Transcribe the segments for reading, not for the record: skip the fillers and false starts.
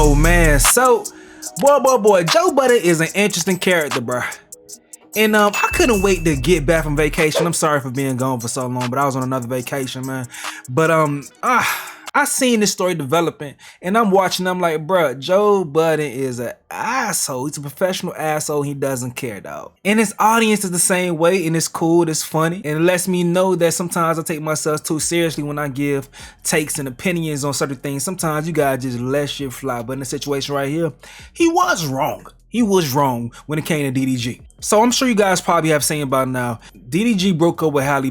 Oh man, so boy, Joe Budden is an interesting character, bro. And I couldn't wait to get back from vacation. I'm sorry for being gone for so long, but I was on another vacation, man. But I seen this story developing, and I'm watching. I'm like, bruh, Joe Budden is an asshole. He's a professional asshole. He doesn't care, dog. And his audience is the same way, and it's cool, it's funny, and it lets me know that sometimes I take myself too seriously when I give takes and opinions on certain things. Sometimes you gotta just let shit fly. But in the situation right here, he was wrong. He was wrong when it came to DDG. So I'm sure you guys probably have seen by now, DDG broke up with Halle.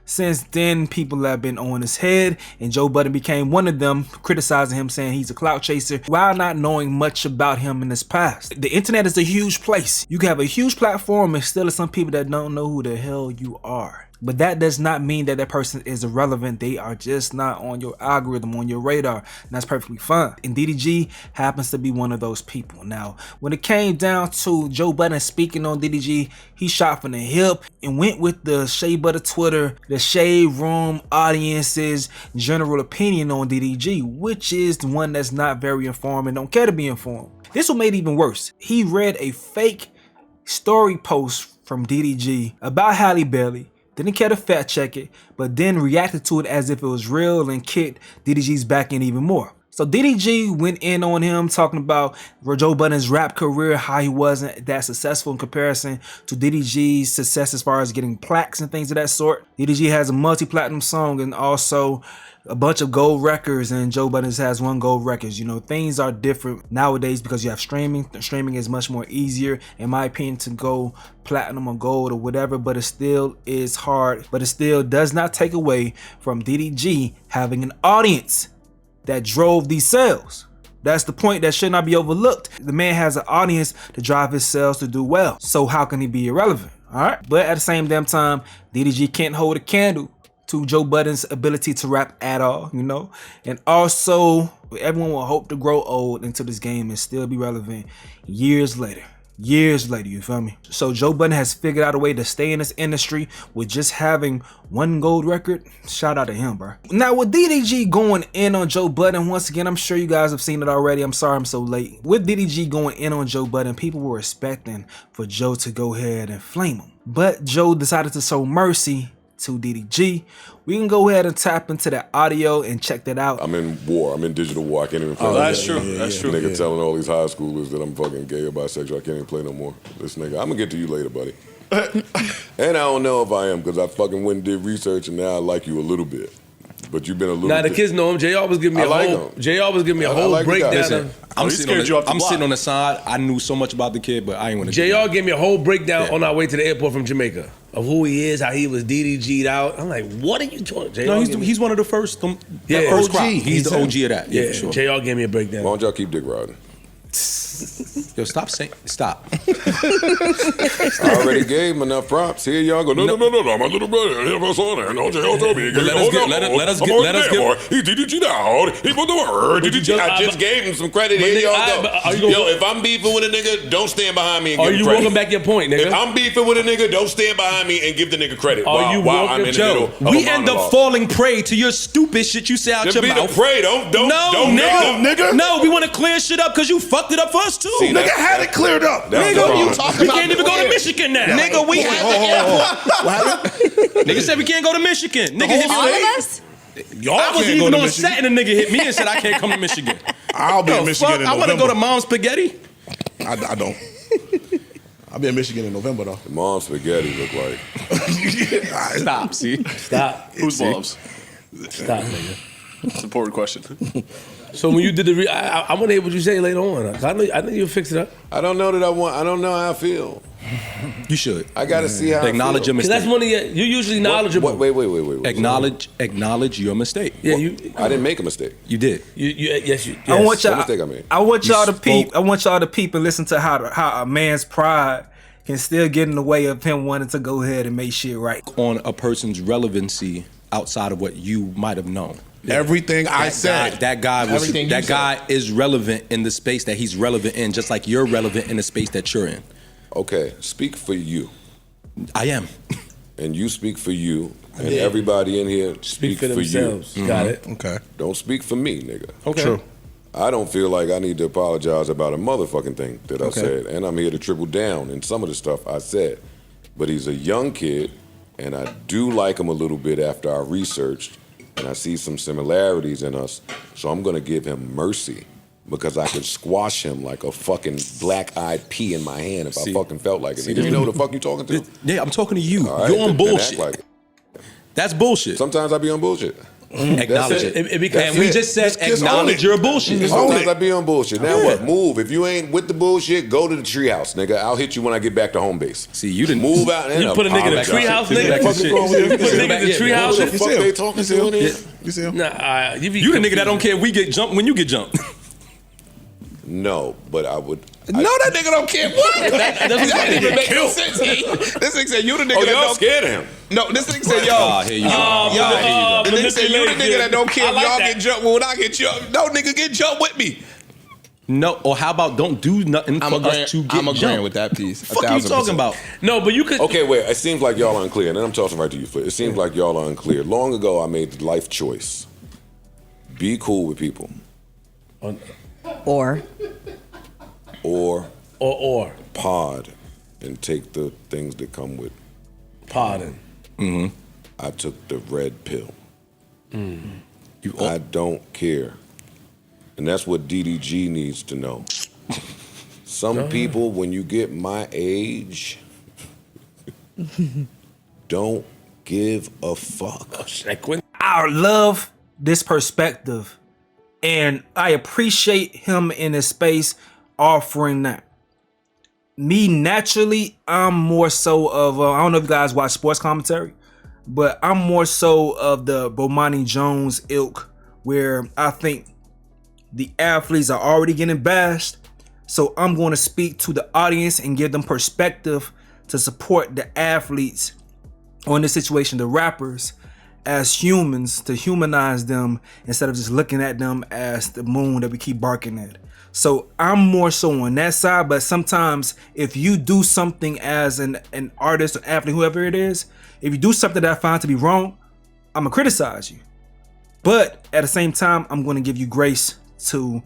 Since then, people have been on his head, and Joe Budden became one of them, criticizing him, saying he's a clout chaser, while not knowing much about him in his past. The internet is a huge place. You can have a huge platform and still some people that don't know who the hell you are. But that does not mean that that person is irrelevant. They are just not on your algorithm, on your radar, and that's perfectly fine. And DDG happens to be one of those people. Now, when it came down to Joe Budden speaking on DDG, he shot from the hip and went with the Shade Butter Twitter, the Shade Room audience's general opinion on DDG, which is the one that's not very informed and don't care to be informed. This one made it even worse. He read a fake story post from DDG about Halle Bailey, didn't care to fact check it, but then reacted to it as if it was real and kicked DDG's back in even more. So DDG went in on him talking about Joe Budden's rap career, how he wasn't that successful in comparison to DDG's success as far as getting plaques and things of that sort. DDG has a multi-platinum song and also a bunch of gold records, and Joe Budden has 1 gold record. You know, things are different nowadays because you have streaming. Streaming is much more easier, in my opinion, to go platinum or gold or whatever, but it still is hard. But it still does not take away from DDG having an audience that drove these sales. That's the point that should not be overlooked. The man has an audience to drive his sales to do well. So how can he be irrelevant? All right. But at the same damn time, DDG can't hold a candle to Joe Budden's ability to rap at all, you know? And also, everyone will hope to grow old into this game and still be relevant years later. You feel me? So Joe Budden has figured out a way to stay in this industry with just having 1 gold record. Shout out to him, bro. Now with DDG going in on Joe Budden, once again, I'm sure you guys have seen it already. I'm sorry I'm so late. With DDG going in on Joe Budden, people were expecting for Joe to go ahead and flame him. But Joe decided to show mercy to DDG. We can go ahead and tap into that audio and check that out. I'm in war. I'm in digital war. I can't even play. Oh, that's true. That's true. Nigga telling all these high schoolers that I'm fucking gay or bisexual. I can't even play no more. This nigga, I'm gonna get to you later, buddy. And I don't know if I am because I fucking went and did research and now I like you a little bit. But you've been a little. Nah, the kids know him. JR was giving me a whole breakdown. Listen, I'm sitting on the side. I knew so much about the kid, but I ain't want to. JR gave me a whole breakdown on our way to the airport from Jamaica of who he is, how he was DDG'd out. I'm like, what are you talking? No, he's one of the first. First crop. He's the OG of that. Yeah, sure. JR gave me a breakdown. Why don't y'all keep dick riding? Yo, stop. I already gave him enough props. Here y'all go. No, my little brother. He saw that. No, JL told me. Let us get. He DDG'd out. He put the word. I just gave him some credit. Here y'all go. Yo, if I'm beefing with a nigga, don't stand behind me and give him credit. Are you walking back your point, nigga? If I'm beefing with a nigga, don't stand behind me and give the nigga credit. While I'm in the middle of a we end up falling prey to your stupid shit you say out your mouth. Just be the prey. Don't, nigga. No, we want to clear shit up because you fucked it up for us too. See, nigga had it cleared up. Nigga, we can't even go to Michigan now. Nigga, we Nigga said we can't go to Michigan. Nigga hit me all of us? Y'all I wasn't even on set and the nigga hit me and said I can't come to Michigan. I'll be in Michigan in November. I want to go to Mom's Spaghetti. I don't. I'll be in Michigan in November though. The Mom's Spaghetti look like. Stop, see? Stop. Who's Mom's? Stop, nigga. It's an important question. So when you did the, I want to hear what you say later on. I know you'll fix it up. I don't know that I want. I don't know how I feel. You should. I got to see how. Acknowledge your mistake. That's one of your. You're usually knowledgeable. Wait. Acknowledge your mistake. Yeah, I didn't make a mistake. You did. Yes. I want y'all. What mistake I made? I want y'all to peep. I want y'all to peep and listen to how a man's pride can still get in the way of him wanting to go ahead and make shit right. On a person's relevancy outside of what you might have known. Yeah. Everything I said. That guy is relevant in the space that he's relevant in, just like you're relevant in the space that you're in. Okay, speak for you. I am. And you speak for you, and everybody in here speak for themselves. You. Got it. Okay. Don't speak for me, nigga. Okay. True. I don't feel like I need to apologize about a motherfucking thing that I said. And I'm here to triple down in some of the stuff I said. But he's a young kid, and I do like him a little bit after I researched, and I see some similarities in us. So I'm going to give him mercy because I could squash him like a fucking black-eyed pea in my hand if I fucking felt like it. Nigga, you know who the fuck you talking to? Yeah, I'm talking to you. Right, you're on bullshit. Like That's bullshit. Sometimes I be on bullshit. Acknowledge it. And we just said just acknowledge your bullshit. Sometimes I be on bullshit. Now what? Move. If you ain't with the bullshit, go to the treehouse, nigga. I'll hit you when I get back to home base. See, you didn't move out. You put a nigga in the treehouse, nigga. Put a nigga in the treehouse. What the fuck they talking to in here? You see him? Nah, you the nigga that don't care if we get jumped when you get jumped. No, but I would. No, that nigga don't care. What? That doesn't even make no sense. This nigga said you the nigga that y'all don't scared of him. No, this nigga said yo. Here you go. The nigga said you the nigga that don't care if y'all get jumped when I get jumped. No, nigga, get jumped with me. No, or how about don't do nothing for us to get I'm agreeing jumped? with that piece. Fuck you talking about? No, but you could. Okay, wait. It seems like y'all are unclear, and then I'm talking right to you. It seems like y'all are unclear. Long ago, I made the life choice: be cool with people, Or pod, and take the things that come with pardon. I took the red pill. You I don't care. And that's what DDG needs to know. Some people, when you get my age, don't give a fuck. I love this perspective, and I appreciate him in his space offering that. Me, naturally, I'm more so of, I don't know if you guys watch sports commentary, but I'm more so of the Bomani Jones ilk, where I think the athletes are already getting bashed. So I'm going to speak to the audience and give them perspective to support the athletes, or in this situation, the rappers, as humans, to humanize them instead of just looking at them as the moon that we keep barking at. So I'm more so on that side, but sometimes if you do something as an artist or athlete, whoever it is, if you do something that I find to be wrong, I'm gonna criticize you. But at the same time, I'm gonna give you grace to,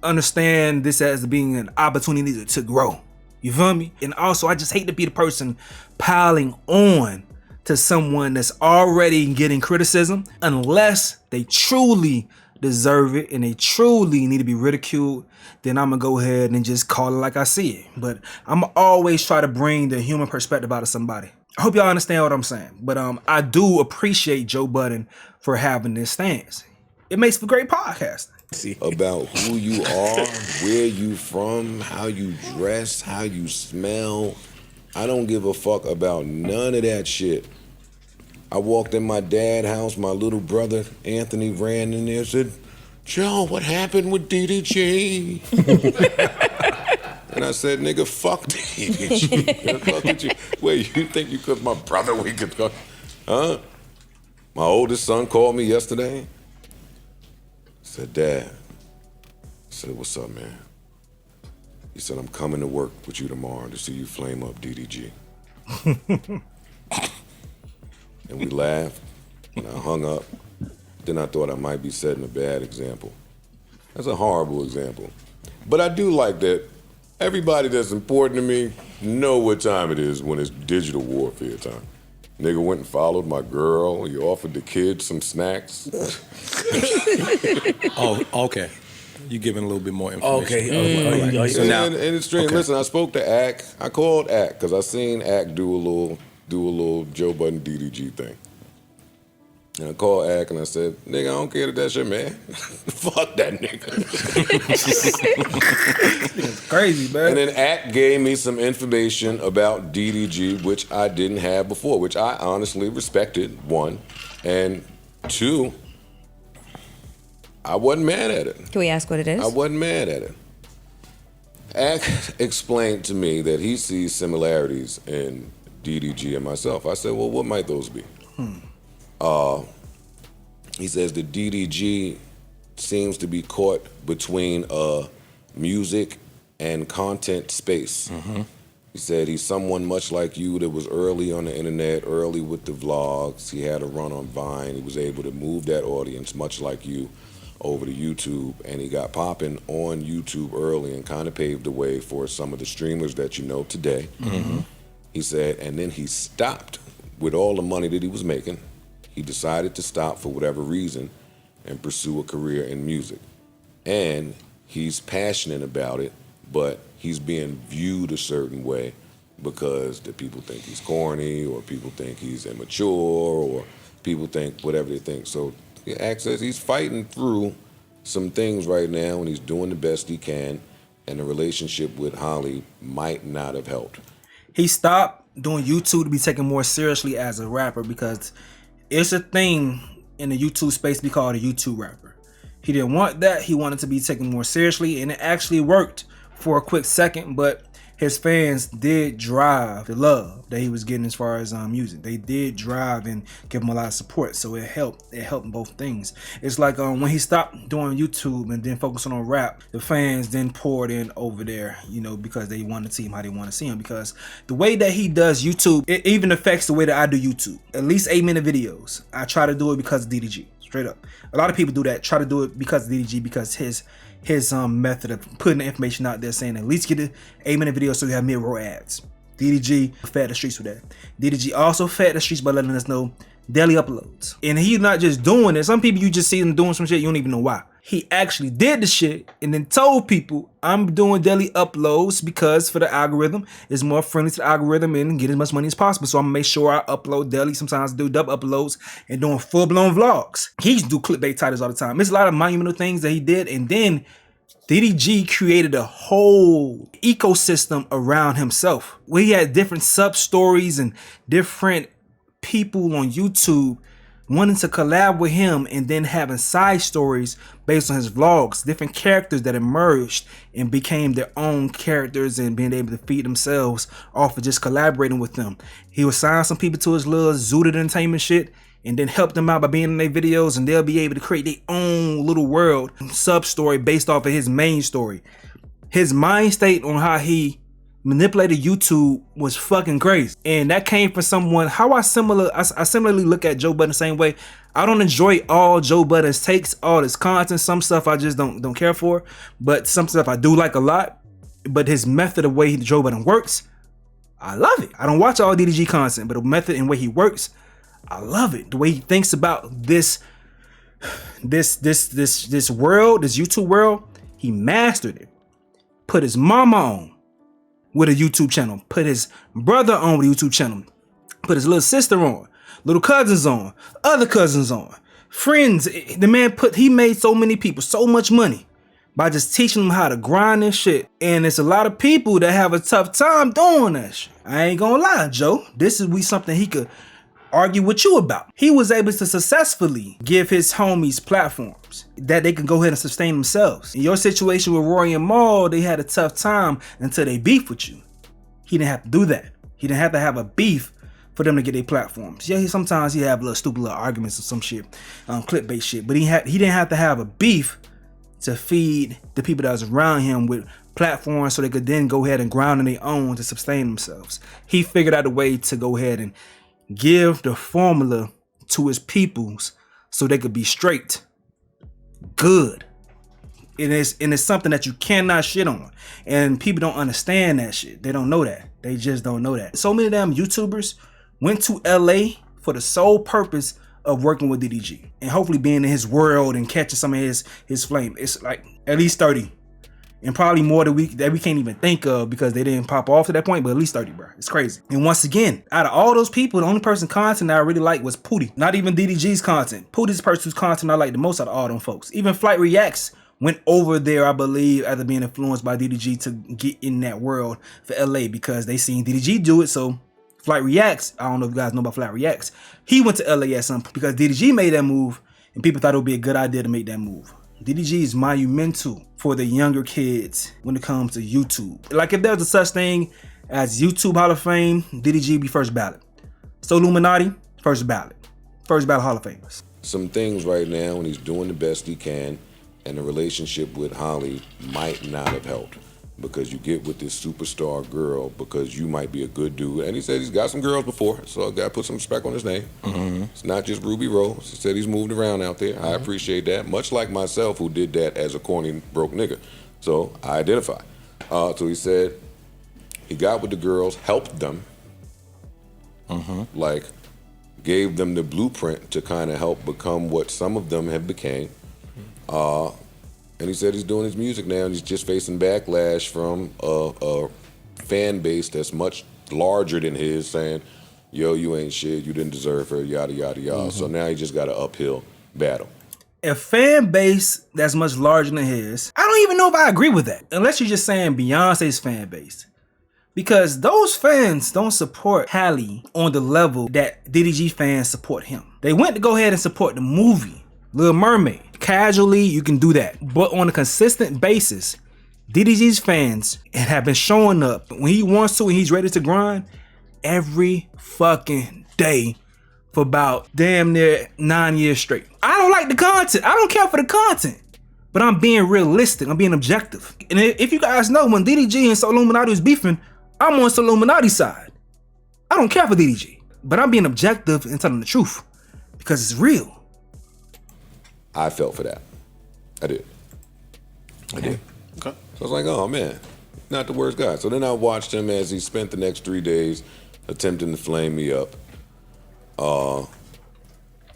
understand this as being an opportunity to grow. You feel me? And also, I just hate to be the person piling on to someone that's already getting criticism unless they truly deserve it and they truly need to be ridiculed. Then I'm gonna go ahead and just call it like I see it. But I'm always try to bring the human perspective out of somebody. I hope y'all understand what I'm saying. But I do appreciate Joe Budden for having this stance. It makes for great podcasting. About who you are, where you from, how you dress, how you smell. I don't give a fuck about none of that shit. I walked in my dad's house, my little brother Anthony ran in there and said, "Joe, what happened with DDG?" And I said, "Nigga, fuck DDG. Fuck with you. Wait, you think you cause my brother we could go? Huh?" My oldest son called me yesterday. Said, "Dad." I said, "What's up, man?" He said, "I'm coming to work with you tomorrow to see you flame up DDG." And we laughed, and I hung up. Then I thought I might be setting a bad example. That's a horrible example. But I do like that everybody that's important to me know what time it is when it's digital warfare time. Nigga went and followed my girl. He offered the kids some snacks. Oh, okay. You giving a little bit more information. Okay. So now, and it's strange. Listen, I spoke to Ack. I called Ack because I seen Ack do a little Joe Budden DDG thing. And I called Ack and I said, "Nigga, I don't care if that's your man. Fuck that nigga." It's crazy, man. And then Ack gave me some information about DDG, which I didn't have before, which I honestly respected, one. And two, I wasn't mad at it. Can we ask what it is? I wasn't mad at it. Ack explained to me that he sees similarities in DDG and myself. I said, "Well, what might those be?" He says the DDG seems to be caught between music and content space. He said he's someone much like you that was early on the internet, early with the vlogs. He had a run on Vine. He was able to move that audience much like you. over to YouTube, and he got popping on YouTube early and kind of paved the way for some of the streamers that you know today. Mm-hmm. He said, and then he stopped with all the money that he was making. He decided to stop for whatever reason and pursue a career in music. And he's passionate about it, but he's being viewed a certain way because the people think he's corny, or people think he's immature, or people think whatever they think. So Access, he's fighting through some things right now, and he's doing the best he can, and the relationship with Halle might not have helped. He stopped doing YouTube to be taken more seriously as a rapper because it's a thing in the YouTube space to be called a YouTube rapper. He didn't want that. He wanted to be taken more seriously, and it actually worked for a quick second, but his fans did drive the love that he was getting as far as music. They did drive and give him a lot of support, so it helped. It helped both things. It's like when he stopped doing YouTube and then focusing on rap, the fans then poured in over there, you know, because they want to see him how they want to see him. Because the way that he does YouTube, it even affects the way that I do YouTube. At least 8-minute videos. I try to do it because of DDG. Straight up. A lot of people do that. Try to do it because of DDG, because his method of putting the information out there, saying at least get an 8-minute video so you have mid-roll ads. DDG fed the streets with that. DDG also fed the streets by letting us know daily uploads. And he's not just doing it. Some people, you just see him doing some shit, you don't even know why. He actually did the shit and then told people, I'm doing daily uploads because for the algorithm, it's more friendly to the algorithm and get as much money as possible. So I'm gonna make sure I upload daily. Sometimes I do double uploads and doing full-blown vlogs. He used to do clickbait titles all the time. There's a lot of monumental things that he did, and then DDG created a whole ecosystem around himself where he had different sub-stories and different people on YouTube wanting to collab with him, and then having side stories based on his vlogs, different characters that emerged and became their own characters and being able to feed themselves off of just collaborating with them. He would sign some people to his little Zooted Entertainment shit and then help them out by being in their videos, and they'll be able to create their own little world sub-story based off of his main story. His mind state on how he manipulated YouTube was fucking crazy. And that came from someone, I similarly look at Joe Budden the same way. I don't enjoy all Joe Budden's takes, all his content. Some stuff I just don't care for, but some stuff I do like a lot. But his method, the way Joe Budden works, I love it. I don't watch all DDG content, but the method and way he works, I love it. The way he thinks about this world, this YouTube world, he mastered it. Put his mama on with a YouTube channel, put his brother on with a YouTube channel, put his little sister on, little cousins on, other cousins on, friends. The man he made so many people so much money by just teaching them how to grind and shit. And it's a lot of people that have a tough time doing that shit. I ain't gonna lie, Joe. This is something he could argue with you about. He was able to successfully give his homies platforms that they can go ahead and sustain themselves. In your situation with Rory and Maul, they had a tough time until they beef with you. He didn't have to do that. He didn't have to have a beef for them to get their platforms. Yeah, sometimes he have stupid little arguments or some shit, clickbait shit, but he didn't have to have a beef to feed the people that was around him with platforms so they could then go ahead and grind on their own to sustain themselves. He figured out a way to go ahead and give the formula to his peoples so they could be straight, good. And it's something that you cannot shit on. And people don't understand that shit. They don't know that. They just don't know that. So many damn YouTubers went to LA for the sole purpose of working with DDG and hopefully being in his world and catching some of his flame. It's like at least 30. And probably more that we can't even think of because they didn't pop off to that point, but at least 30, bro. It's crazy. And once again, out of all those people, the only person content that I really liked was Pootie. Not even DDG's content. Pootie's the person whose content I like the most out of all them folks. Even Flight Reacts went over there, I believe, after being influenced by DDG to get in that world for LA because they seen DDG do it. So Flight Reacts, I don't know if you guys know about Flight Reacts, he went to LA at some point because DDG made that move and people thought it would be a good idea to make that move. DDG is monumental for the younger kids when it comes to YouTube. Like if there's a such thing as YouTube Hall of Fame, DDG be first ballot. So Illuminati, first ballot. First ballot Hall of Famers. Some things right now, and he's doing the best he can, and the relationship with Halle might not have helped. because you get with this superstar girl because you might be a good dude. And he said he's got some girls before, so I got to put some respect on his name. It's not just Ruby Rose. He said he's moved around out there. I appreciate that, much like myself, who did that as a corny, broke nigga. So I identify. So he said he got with the girls, helped them, like gave them the blueprint to kind of help become what some of them have became. And he said he's doing his music now, and he's just facing backlash from a fan base that's much larger than his, saying, yo, you ain't shit, you didn't deserve her, yada, yada, yada. So now he just got an uphill battle. A fan base that's much larger than his, I don't even know if I agree with that, unless you're just saying Beyonce's fan base. Because those fans don't support Halle on the level that DDG fans support him. They went to go ahead and support the movie, Little Mermaid. Casually, you can do that. But on a consistent basis, DDG's fans have been showing up when he wants to and he's ready to grind every fucking day for about damn near 9 years straight. I don't like the content. I don't care for the content. But I'm being realistic. I'm being objective. And if you guys know, when DDG and Illuminati was beefing, I'm on Illuminati side. I don't care for DDG. But I'm being objective and telling the truth. Because it's real. I felt for that. I did. I did. Okay. So I was like, oh man, not the worst guy. So then I watched him as he spent the next 3 days attempting to flame me up.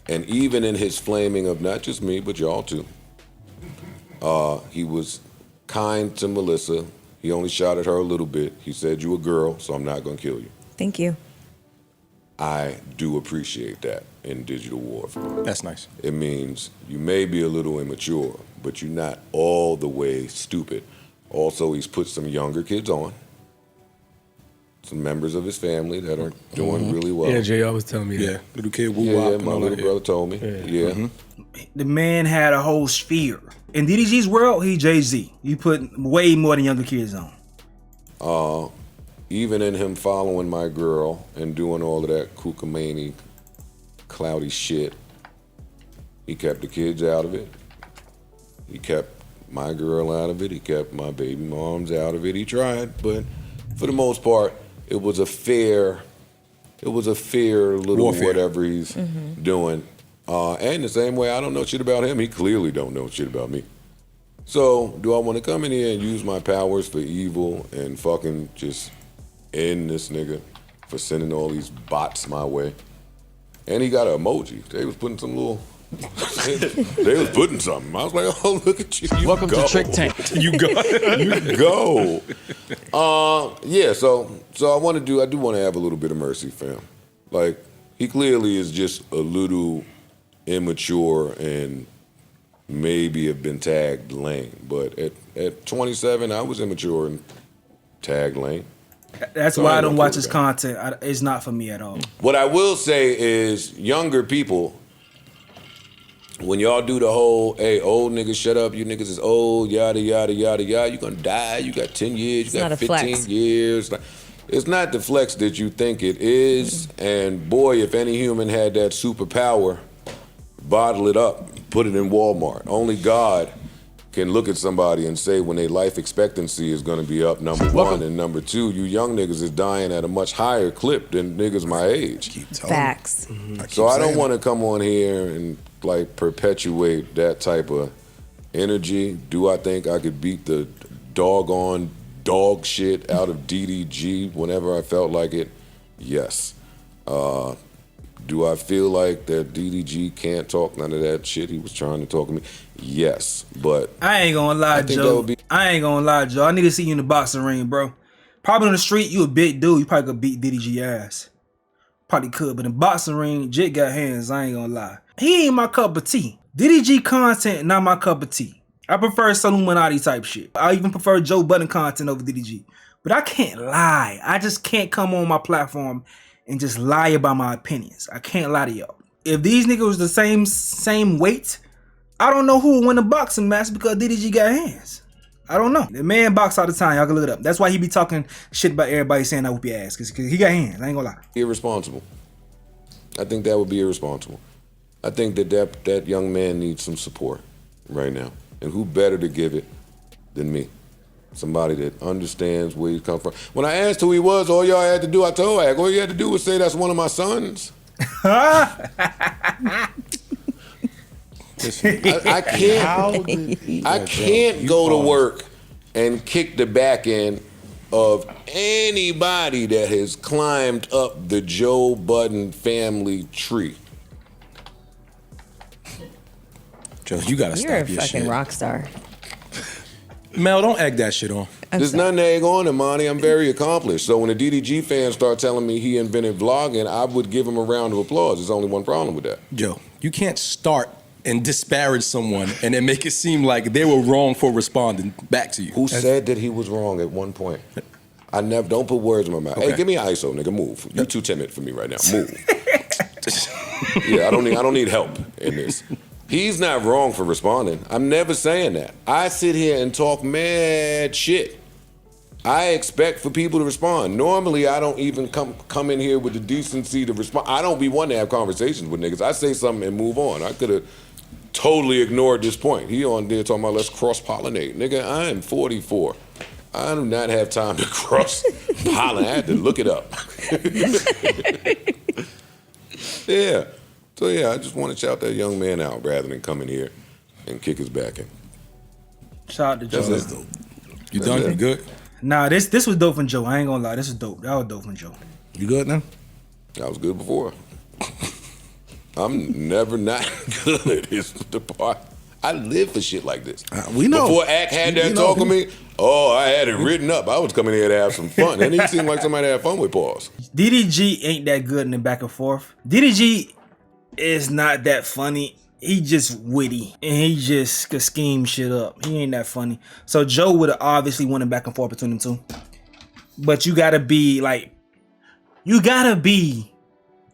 And even in his flaming of not just me, but y'all too, he was kind to Melissa. He only shot at her a little bit. He said, you a girl, so I'm not gonna kill you. Thank you. I do appreciate that in digital warfare. That's nice. It means you may be a little immature, but you're not all the way stupid. Also, he's put some younger kids on, some members of his family that are doing really well. Yeah, Jay always telling me that. Little kid, Yeah, my little brother told me. Yeah. The man had a whole sphere. In DDG's world, he Jay-Z. You put way more than younger kids on. Even in him following my girl and doing all of that kookamani, cloudy shit, he kept the kids out of it. He kept my girl out of it. He kept my baby moms out of it. He tried, but for the most part, it was a fair little warfare. Whatever he's doing. And the same way I don't know shit about him, he clearly don't know shit about me. So do I want to come in here and use my powers for evil and fucking just end this nigga for sending all these bots my way? And he got an emoji. They was putting some little... they was putting something. I was like, oh, look at you. Welcome go. to Trick Tank. You go. You go. Yeah, so I do want to have a little bit of mercy for him. Like, he clearly is just a little immature and maybe have been tagged lame. But at 27, I was immature and tagged lame. That's So why I I don't don't watch care his with content. It's not for me at all. What I will say is younger people, when y'all do the whole, hey, old niggas, shut up, you niggas is old, yada, yada, yada, yada, you gonna die, you got 10 years, It's you got not a 15 flex. years. It's not the flex that you think it is. And boy, if any human had that superpower, bottle it up, put it in Walmart. Only God can look at somebody and say when their life expectancy is gonna be up, number one, and number two, you young niggas is dying at a much higher clip than niggas my age. Facts. So I don't want to come on here and like perpetuate that type of energy. Do I think I could beat the doggone dog shit out of DDG whenever I felt like it? Yes. Do I feel like that DDG can't talk none of that shit he was trying to talk to me? Yes, but I ain't gonna lie, I think that Joe. would be- I ain't gonna lie, Joe. I need to see you in the boxing ring, bro. Probably on the street, you a big dude. You probably could beat DDG ass. Probably could, but in boxing ring, Jit got hands. I ain't gonna lie. He ain't my cup of tea. DDG content, not my cup of tea. I prefer Illuminati type shit. I even prefer Joe Budden content over DDG. But I can't lie. I just can't come on my platform and just lie about my opinions. I can't lie to y'all. If these niggas was the same weight, I don't know who would win a boxing match because DDG got hands. I don't know. The man box all the time. Y'all can look it up. That's why he be talking shit about everybody saying I whoop your ass. Because he got hands. I ain't gonna lie. irresponsible. I think that would be irresponsible. I think that young man needs some support right now. And who better to give it than me? Somebody that understands where he's come from. When I asked who he was, all y'all had to do, I told Ag, all you had to do was say that's one of my sons. I can't go to work and kick the back end of anybody that has climbed up the Joe Budden family tree. Joe, you gotta stop your shit. You're a fucking rock star. Mel, don't egg that shit on. There's nothing to egg on, Imani. I'm very accomplished. So when the DDG fans start telling me he invented vlogging, I would give him a round of applause. There's only one problem with that. Joe, you can't start and disparage someone and then make it seem like they were wrong for responding back to you. Who said that he was wrong at one point? I never, don't put words in my mouth. Okay. Hey, give me ISO, nigga, move. You're too timid for me right now, move. Yeah, I don't need help in this. He's not wrong for responding. I'm never saying that. I sit here and talk mad shit. I expect for people to respond. Normally, I don't even come in here with the decency to respond. I don't be one to have conversations with niggas. I say something and move on. I could have totally ignored this point. He on there talking about let's cross-pollinate. Nigga, I am 44. I do not have time to cross-pollinate. I had to look it up. Yeah. So yeah, I just want to shout that young man out rather than come in here and kick his back in. Shout out to Joe. That's dope. You done? You good? Nah, this was dope from Joe. I ain't gonna lie, this was dope. That was dope from Joe. You good now? I was good before. I'm never not good. It's the part. I live for shit like this. We know. Before Ack had that talk with me, I had it written up. I was coming here to have some fun. And he seemed like somebody had fun with pause. DDG ain't that good in the back and forth. DDG is not that funny. He just witty and he just could scheme shit up. He ain't that funny. So Joe would have obviously won back and forth between them two. But you gotta be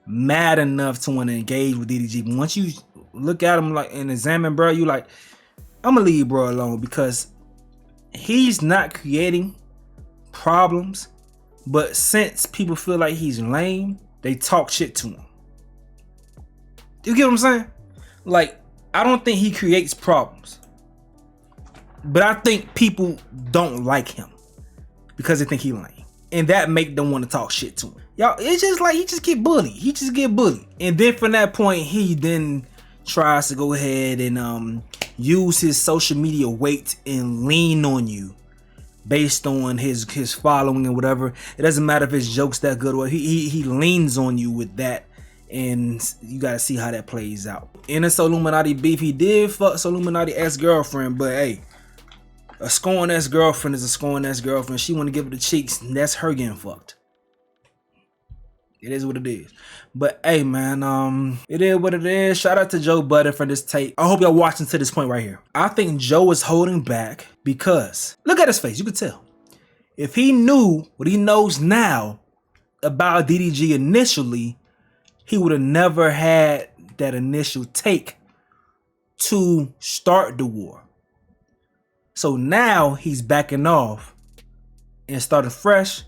mad enough to want to engage with DDG. But once you look at him like and examine, bro, you like, I'm gonna leave bro alone because he's not creating problems. But since people feel like he's lame, they talk shit to him. You get what I'm saying? Like, I don't think he creates problems. But I think people don't like him because they think he lame. And that make them want to talk shit to him. Y'all, it's just like he just get bullied. He just get bullied. And then from that point, he then tries to go ahead and use his social media weight and lean on you based on his following and whatever. It doesn't matter if his joke's that good or he leans on you with that. And you gotta see how that plays out. In this Illuminati beef, he did fuck Illuminati ex-girlfriend, but hey, a scorned ex-girlfriend is a scorned ex-girlfriend. She wanna give it the cheeks, and that's her getting fucked. It is what it is. But hey man, it is what it is. Shout out to Joe Budden for this tape. I hope y'all watching to this point right here. I think Joe is holding back because look at his face, you can tell. If he knew what he knows now about DDG initially, he would have never had that initial take to start the war. So now he's backing off and starting fresh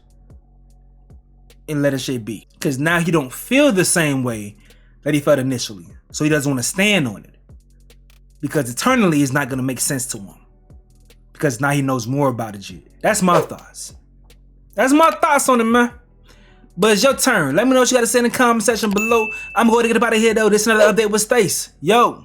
and letting shit be. Because now he don't feel the same way that he felt initially. So he doesn't want to stand on it. Because eternally it's not going to make sense to him. Because now he knows more about it. That's my thoughts. That's my thoughts on it, man. But it's your turn. Let me know what you got to say in the comment section below. I'm going to get up out of here, though. This is another update with Stace. Yo.